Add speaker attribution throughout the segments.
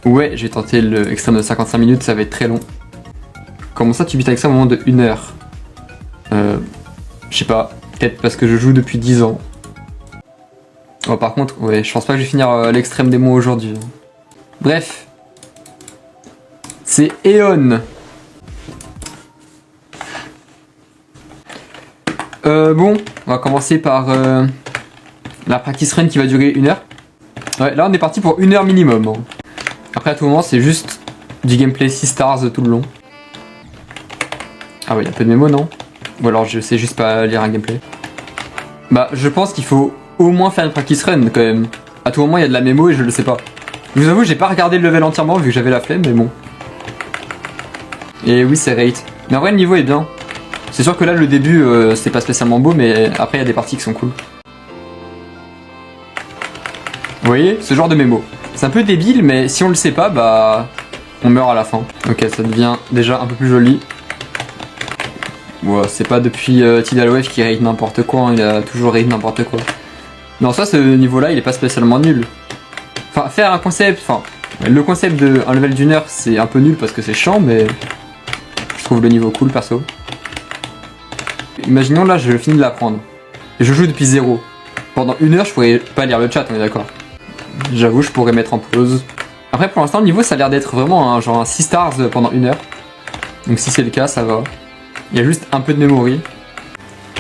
Speaker 1: Ouais, je vais tenter le extrême de 55 minutes, ça va être très long. Comment ça tu bites avec ça au moment de 1 heure? Je sais pas, peut-être parce que je joue depuis 10 ans. Oh, par contre, ouais, je pense pas que je vais finir l'extrême démon aujourd'hui. Bref. C'est Eon. Bon, on va commencer par la practice run qui va durer 1 heure. Ouais, là on est parti pour 1 heure minimum. Hein. Après à tout moment c'est juste du gameplay 6 stars tout le long. Ah ouais, il y a un peu de mémo non? Ou alors je sais juste pas lire un gameplay. Bah je pense qu'il faut au moins faire une practice run quand même. À tout moment il y a de la mémo et je le sais pas. Je vous avoue j'ai pas regardé le level entièrement vu que j'avais la flemme mais bon. Et oui c'est rate. Mais en vrai le niveau est bien. C'est sûr que là le début c'est pas spécialement beau mais après il y a des parties qui sont cool. Vous voyez, ce genre de mémo. C'est un peu débile, mais si on le sait pas, bah... on meurt à la fin. Ok, ça devient déjà un peu plus joli. Ouais, c'est pas depuis Tidal qui raid n'importe quoi, hein, il a toujours raid n'importe quoi. Non, ça, ce niveau-là, il est pas spécialement nul. Enfin, faire un concept... Enfin, le concept d'un level d'1 heure, c'est un peu nul parce que c'est chiant, mais... je trouve le niveau cool, perso. Imaginons, là, je finis de l'apprendre. Et je joue depuis 0. Pendant 1 heure, je pourrais pas lire le chat, on est d'accord. J'avoue, je pourrais mettre en pause. Après, pour l'instant, le niveau, ça a l'air d'être vraiment genre un 6 stars pendant 1 heure. Donc si c'est le cas, ça va. Il y a juste un peu de memory.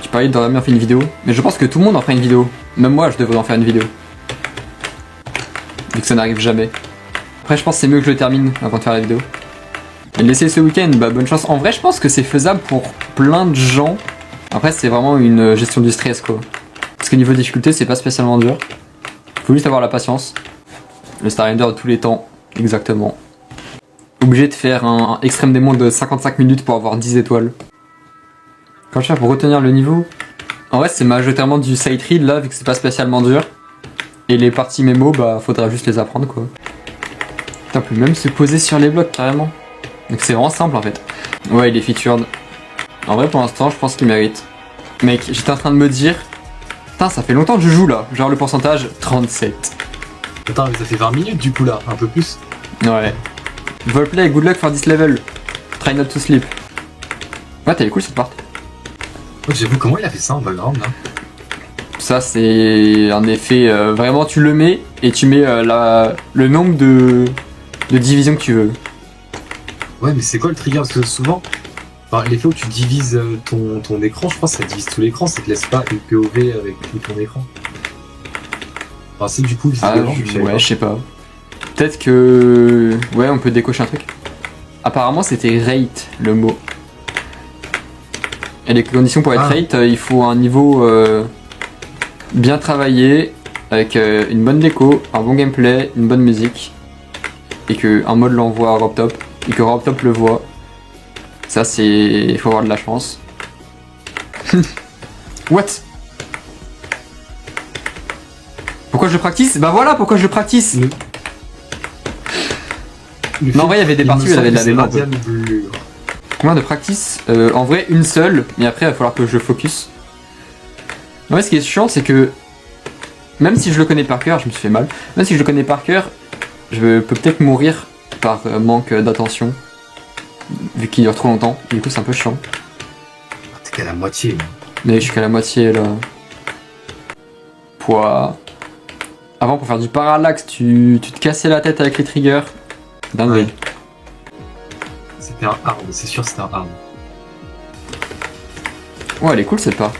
Speaker 1: Tu parlais de bien faire une vidéo. Mais je pense que tout le monde en fera une vidéo. Même moi, je devrais en faire une vidéo. Vu que ça n'arrive jamais. Après, je pense que c'est mieux que je le termine avant de faire la vidéo. Et laisser ce week-end, bah bonne chance. En vrai, je pense que c'est faisable pour plein de gens. Après, c'est vraiment une gestion du stress, quoi. Parce que niveau difficulté, c'est pas spécialement dur. Faut juste avoir la patience. Le Star Render de tous les temps, exactement. Obligé de faire un extrême démon de 55 minutes pour avoir 10 étoiles. Quand je fais pour retenir le niveau, en vrai c'est majoritairement du sight read là, vu que c'est pas spécialement dur. Et les parties mémo, bah faudra juste les apprendre quoi. Putain, on peut même se poser sur les blocs carrément. Donc c'est vraiment simple en fait. Ouais, il est featured. En vrai pour l'instant, je pense qu'il mérite. Mec, j'étais en train de me dire... Putain, ça fait longtemps que je joue là. Genre le pourcentage, 37.
Speaker 2: Attends, mais ça fait 20 minutes du coup là, un peu plus.
Speaker 1: Ouais. Volplay, good luck for this level. Try not to sleep. Ouais, t'as cool cette part.
Speaker 2: Oh, j'ai vu comment il a fait ça en background là.
Speaker 1: Ça, c'est un effet. Vraiment, tu le mets et tu mets le nombre de divisions que tu veux.
Speaker 2: Ouais, mais c'est quoi le trigger? Parce que souvent, enfin, l'effet où tu divises ton écran, je crois que ça divise tout l'écran, ça te laisse pas une POV avec tout ton écran. Enfin, c'est du coup visiblement.
Speaker 1: Ouais, je sais pas. Peut-être que... Ouais, on peut décocher un truc. Apparemment, c'était rate, le mot. Et les conditions pour être rate, il faut un niveau bien travaillé, avec une bonne déco, un bon gameplay, une bonne musique. Et qu'un mode l'envoie à RobTop, et que RobTop le voit. Ça, c'est... Il faut avoir de la chance. What? Pourquoi je practice? Bah voilà pourquoi je practice. Non, en vrai, il y avait des parties où il y avait de la mémoire. Combien de practice? En vrai, une seule, mais après, il va falloir que je focus. En vrai, ce qui est chiant, c'est que même si je le connais par cœur, je me suis fait mal. Même si je le connais par cœur, je peux peut-être mourir par manque d'attention, vu qu'il dure trop longtemps. Du coup, c'est un peu chiant.
Speaker 2: T'es qu'à la moitié.
Speaker 1: Mais je suis qu'à la moitié là. Poids. Avant, pour faire du parallaxe, tu te cassais la tête avec les triggers. Dingue.
Speaker 2: Ouais. C'était un hard, c'est sûr c'était un hard.
Speaker 1: Ouais, elle est cool cette part.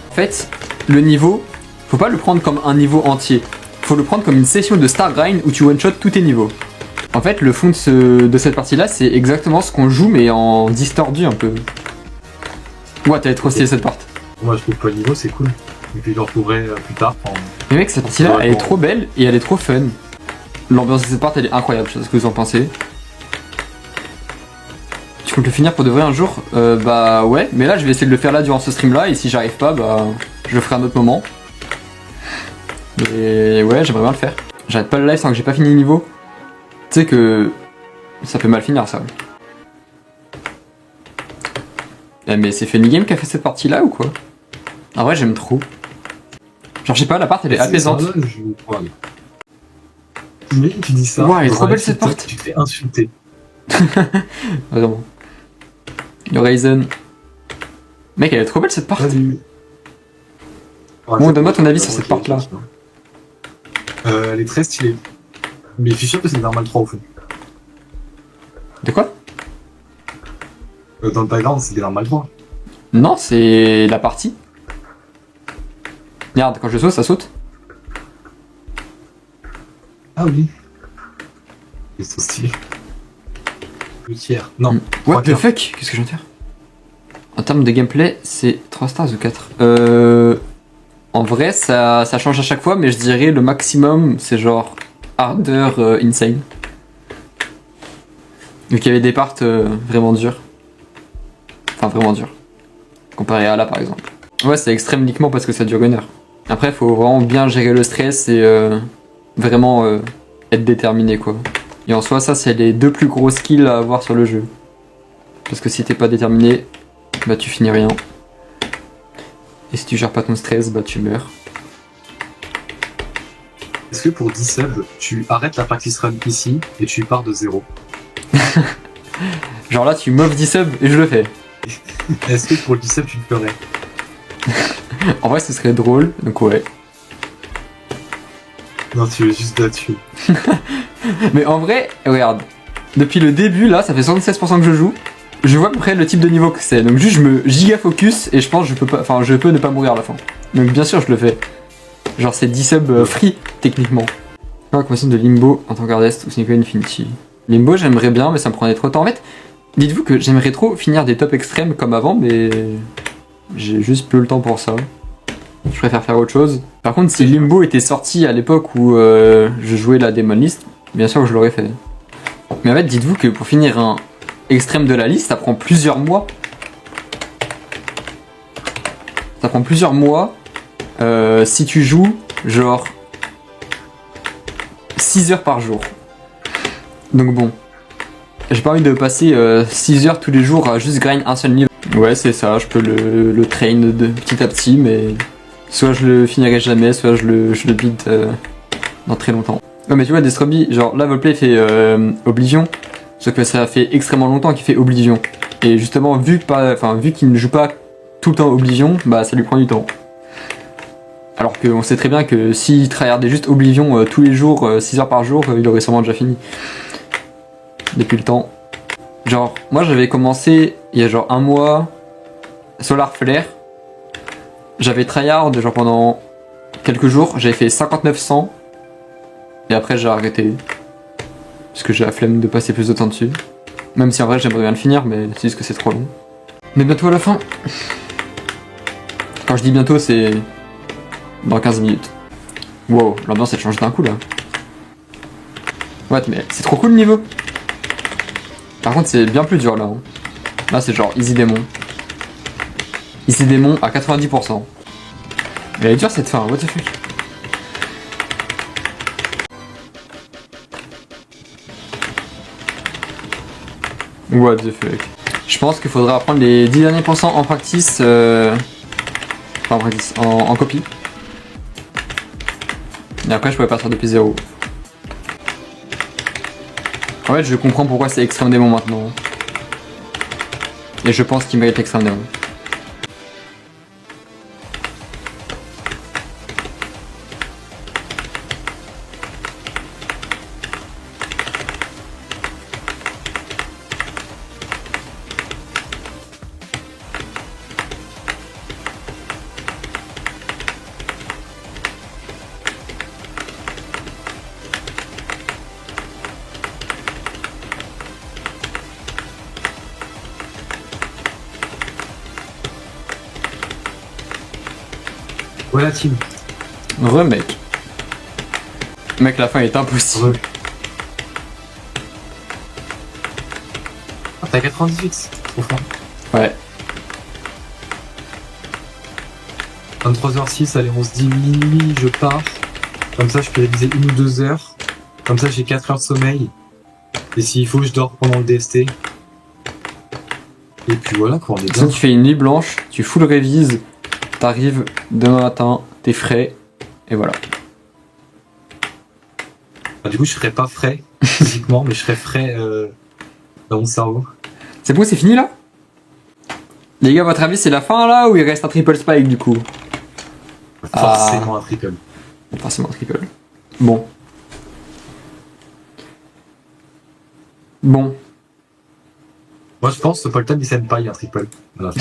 Speaker 1: En fait, le niveau, faut pas le prendre comme un niveau entier. Faut le prendre comme une session de Star Grind où tu one-shot tous tes niveaux. En fait, le fond de cette partie-là, c'est exactement ce qu'on joue, mais en distordu un peu. Ouais, t'avais trop stylé cette part.
Speaker 2: Moi je trouve pas le niveau, c'est cool. Et puis je le retrouverai plus tard.
Speaker 1: Mais mec, cette partie-là, elle est trop belle et elle est trop fun. L'ambiance de cette part, elle est incroyable, je sais pas ce que vous en pensez. Tu comptes le finir pour de vrai un jour? Bah ouais, mais là je vais essayer de le faire là durant ce stream là, et si j'arrive pas, bah je le ferai à un autre moment. Et ouais, j'aimerais bien le faire. J'arrête pas le live sans que j'ai pas fini le niveau. Tu sais que ça peut mal finir ça. Eh, mais c'est Funny Game qui a fait cette partie là ou quoi? En vrai, j'aime trop. Genre, je sais pas, la part elle est apaisante.
Speaker 2: Imagine, tu dis ça.
Speaker 1: Ouah, elle est
Speaker 2: dans
Speaker 1: trop
Speaker 2: un
Speaker 1: belle, cette
Speaker 2: TikTok,
Speaker 1: porte.
Speaker 2: Tu te fais insulter.
Speaker 1: Vraiment. Horizon. Mec, elle est trop belle cette porte.
Speaker 2: Vas-y.
Speaker 1: Bon, donne-moi ton avis sur cette porte-là.
Speaker 2: Elle est très stylée. Mais je suis sûr que c'est normal 3 au fond.
Speaker 1: De quoi?
Speaker 2: Dans le background, c'est des normal 3.
Speaker 1: Non, c'est la partie. Regarde, quand je saute, ça saute.
Speaker 2: Ah oui. Ils sont stylés. Le tiers. Non.
Speaker 1: What
Speaker 2: 3
Speaker 1: the fuck? Qu'est-ce que je viens de faire? En termes de gameplay, c'est 3 stars ou 4? En vrai, ça change à chaque fois, mais je dirais le maximum, c'est genre Harder Insane. Vu qu'il y avait des parts vraiment dures. Enfin, vraiment dures. Comparé à là, par exemple. Ouais, c'est extrême uniquement parce que ça dure 1 heure. Après, faut vraiment bien gérer le stress et vraiment être déterminé, quoi. Et en soi, ça, c'est les 2 plus gros skills à avoir sur le jeu. Parce que si t'es pas déterminé, bah tu finis rien. Et si tu gères pas ton stress, bah tu meurs.
Speaker 2: Est-ce que pour 10 subs, tu arrêtes la practice run ici et tu pars de 0?
Speaker 1: Genre là, tu m'offres 10 subs et je le fais.
Speaker 2: Est-ce que pour le 10 subs, tu le ferais?
Speaker 1: En vrai, ce serait drôle, donc ouais.
Speaker 2: Non, tu veux juste là-dessus.
Speaker 1: Mais en vrai, regarde. Depuis le début, là, ça fait 76% que je joue. Je vois à peu près le type de niveau que c'est. Donc juste, je me giga focus et je pense que je peux ne pas mourir à la fin. Donc bien sûr, je le fais. Genre, c'est 10 subs free, techniquement. Comment de Limbo en tant qu'Ardest ou Sneaker Infinity. Limbo, j'aimerais bien, mais ça me prenait trop de temps. En fait, dites-vous que j'aimerais trop finir des tops extrêmes comme avant, mais j'ai juste plus le temps pour ça. Je préfère faire autre chose. Par contre, si Limbo était sorti à l'époque où je jouais la Demon List, bien sûr que je l'aurais fait. Mais en fait, dites-vous que pour finir un extrême de la liste, ça prend plusieurs mois. Ça prend plusieurs mois si tu joues genre 6 heures par jour. Donc bon, j'ai pas envie de passer 6 heures tous les jours à juste grind un seul niveau. Ouais, c'est ça, je peux le train de petit à petit, mais soit je le finirai jamais, soit je le beat dans très longtemps. Ouais, mais tu vois, Destroby, genre là, Volplay fait Oblivion, sauf que ça fait extrêmement longtemps qu'il fait Oblivion. Et justement, vu qu'il ne joue pas tout le temps Oblivion, bah ça lui prend du temps. Alors qu'on sait très bien que s'il tryhardait juste Oblivion tous les jours, 6 heures par jour, il aurait sûrement déjà fini. Depuis le temps. Genre, moi j'avais commencé il y a genre 1 mois Solar Flare. J'avais tryhard genre pendant quelques jours, j'avais fait 5900 et après j'ai arrêté. Parce que j'ai la flemme de passer plus de temps dessus. Même si en vrai j'aimerais bien le finir, mais c'est juste que c'est trop long. Mais bientôt à la fin. Quand je dis bientôt, c'est dans 15 minutes. Wow, l'ambiance elle change d'un coup là. Ouais, mais c'est trop cool le niveau. Par contre, c'est bien plus dur là. Hein. Là, c'est genre Easy Démon. Easy Démon à 90%. Elle est dure cette fin, what the fuck. What the fuck. Je pense qu'il faudra prendre les 10 derniers pourcents en practice. Enfin, en practice, en copie. Et après, je pourrais partir depuis 0. En fait, je comprends pourquoi c'est Extrême Démon maintenant. Et je pense qu'il mérite Extrême Démon.
Speaker 2: Voilà, team.
Speaker 1: Remake. Mec, la fin est impossible.
Speaker 2: Ah, t'as 98, trop fort.
Speaker 1: Ouais.
Speaker 2: 23h06, allez, on se dit minuit, je pars. Comme ça, je peux réviser 1 ou 2 heures. Comme ça, j'ai 4 heures de sommeil. Et s'il faut, je dors pendant le DST. Et puis voilà, quoi, on est
Speaker 1: Ça,
Speaker 2: bien.
Speaker 1: tu fais une nuit blanche, tu full révises, t'arrives demain matin, t'es frais, et voilà.
Speaker 2: Du coup, je serais pas frais physiquement, mais je serais frais dans mon cerveau.
Speaker 1: C'est bon, c'est fini là? Les gars, à votre avis, c'est la fin là ou il reste un triple spike du coup?
Speaker 2: Forcément un triple.
Speaker 1: Forcément un triple. Bon. Bon.
Speaker 2: Moi, je pense que Paul Tam, il s'aime pas, il y a un triple. Voilà.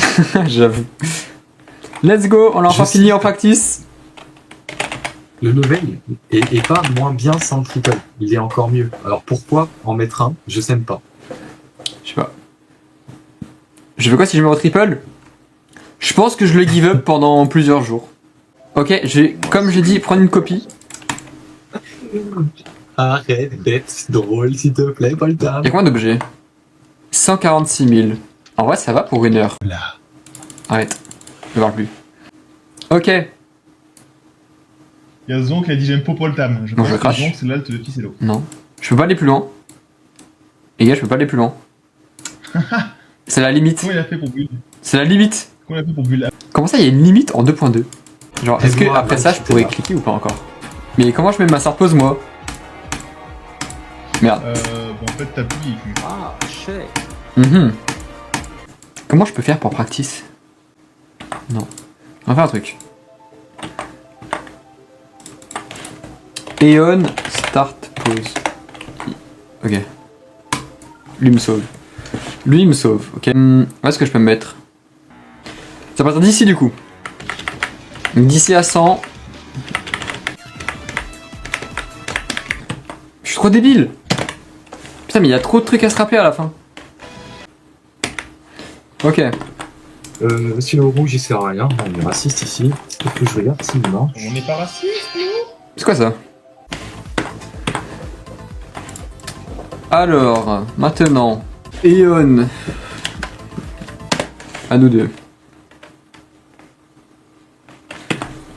Speaker 1: J'avoue. Let's go, on l'a enfin fini en practice.
Speaker 2: Le level est pas moins bien sans le triple. Il est encore mieux. Alors pourquoi en mettre un? Je sais pas.
Speaker 1: Je sais pas. Je fais quoi si je mets au triple? Je pense que je le give up pendant plusieurs jours. Ok, comme j'ai dit, prendre une copie.
Speaker 2: Arrête d'être drôle, s'il te plaît, Paul Tam.
Speaker 1: Y'a combien d'objets? 146 000. En vrai, ça va pour une heure.
Speaker 2: Là.
Speaker 1: Arrête. Je ne parle plus. Ok.
Speaker 3: Il y a Zonk qui a dit j'aime pas Paul Tam. Je
Speaker 1: Non,
Speaker 3: pense
Speaker 1: je
Speaker 3: que
Speaker 1: crache.
Speaker 3: Zonk c'est l'alt de Kiselo.
Speaker 1: Non. Je peux pas aller plus loin. Les gars, je peux pas aller plus loin. C'est la limite.
Speaker 3: Comment il a fait pour Bulle?
Speaker 1: C'est la limite.
Speaker 3: Comment il a fait pour Bulle?
Speaker 1: Comment ça, il y a une limite en 2.2? Genre, est-ce que
Speaker 2: Moi,
Speaker 1: après
Speaker 2: ouais,
Speaker 1: ça, je
Speaker 2: j'étais
Speaker 1: pourrais
Speaker 2: là.
Speaker 1: cliquer ou pas encore? Mais comment je mets ma pause moi? Merde.
Speaker 3: Bon, en fait t'appuies et tu...
Speaker 2: Ah, shit.
Speaker 1: Mhm. Comment je peux faire pour practice? Non. On va faire un truc. Eon start pause. Ok. Lui me sauve. Lui il me sauve. Ok. Où est-ce que je peux me mettre? Ça part d'ici du coup. D'ici à 100. Je suis trop débile. Putain mais il y a trop de trucs à se rappeler à la fin. Ok.
Speaker 2: Monsieur le rouge, il sert à rien. On est raciste ici. Faut que je regarde si il marche.
Speaker 3: On n'est pas raciste, nous?
Speaker 1: C'est quoi ça? Alors, maintenant, Eon. À nous deux.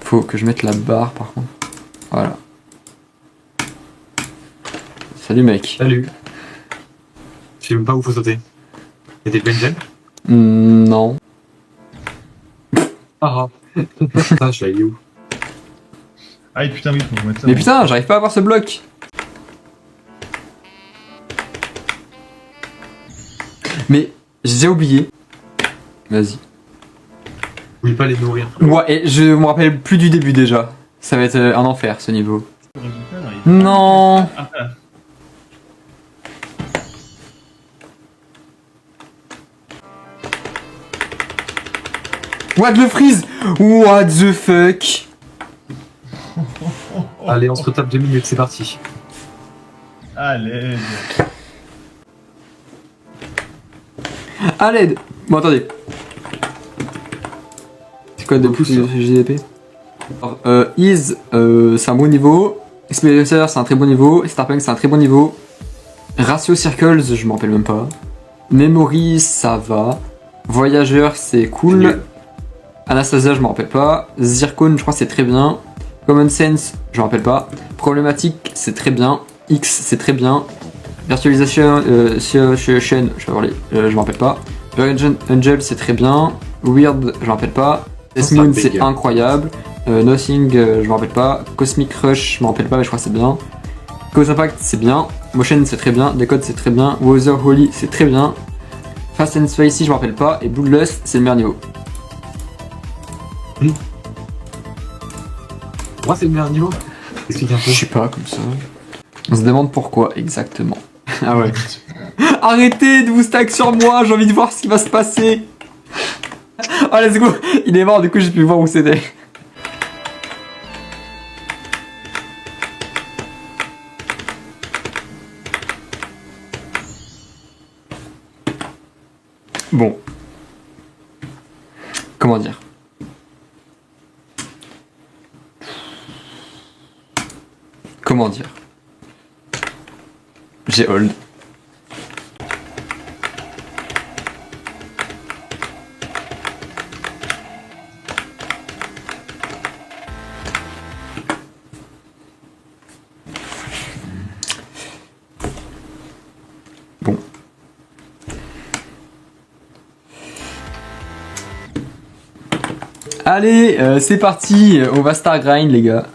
Speaker 1: Faut que je mette la barre par contre. Voilà. Salut mec.
Speaker 2: Salut. Je sais même pas où faut sauter. Y'a des Benjen?
Speaker 1: Non.
Speaker 2: Ah ah. Je l'ai où?
Speaker 3: Ah putain oui, faut mettre ça.
Speaker 1: Mais putain, j'arrive pas à voir ce bloc. Mais j'ai déjà oublié. Vas-y.
Speaker 2: N'oublie pas les nourrir.
Speaker 1: Ouais, et je me rappelle plus du début déjà. Ça va être un enfer ce niveau.
Speaker 3: Le résultat n'arrive pas.
Speaker 1: Non.
Speaker 3: Ah, ah.
Speaker 1: What the freeze? What the fuck?
Speaker 2: Allez, on se retape 2 minutes, c'est parti.
Speaker 3: Allez.
Speaker 1: À l'aide. Bon attendez. C'est quoi de
Speaker 2: Beaucoup,
Speaker 1: plus
Speaker 2: ça.
Speaker 1: GDP? Alors, Is, c'est un bon niveau. Experiencer, c'est un très bon niveau. Starpunk, c'est un très bon niveau. Ratio Circles, je m'en rappelle même pas. Memory, ça va. Voyageur, c'est cool.
Speaker 2: Nul.
Speaker 1: Anastasia, je m'en rappelle pas. Zircon, je crois que c'est très bien. Common Sense, je m'en rappelle pas. Problématique, c'est très bien. X, c'est très bien. Virtualisation, je m'en rappelle pas. Virgin Angel, c'est très bien. Weird, je m'en rappelle pas.
Speaker 2: c'est
Speaker 1: Moon,
Speaker 2: un
Speaker 1: c'est
Speaker 2: big.
Speaker 1: incroyable. Nothing, je m'en rappelle pas. Cosmic Rush, je m'en rappelle pas, mais je crois que c'est bien. Cause Impact, c'est bien. Motion, c'est très bien. Decode, c'est très bien. Wother Holy, c'est très bien. Fast and Spicy, je m'en rappelle pas. Et Bloodlust, c'est le meilleur niveau.
Speaker 2: Moi, c'est le meilleur niveau. Explique un peu.
Speaker 1: Je sais pas, comme ça. On se demande pourquoi exactement. Ah ouais. Arrêtez de vous stack sur moi, j'ai envie de voir ce qui va se passer. Oh let's go. Il est mort, du coup j'ai pu voir où c'était. Bon. Comment dire? Comment dire? J'ai hold. Bon. Allez, c'est parti, on va star grind les gars.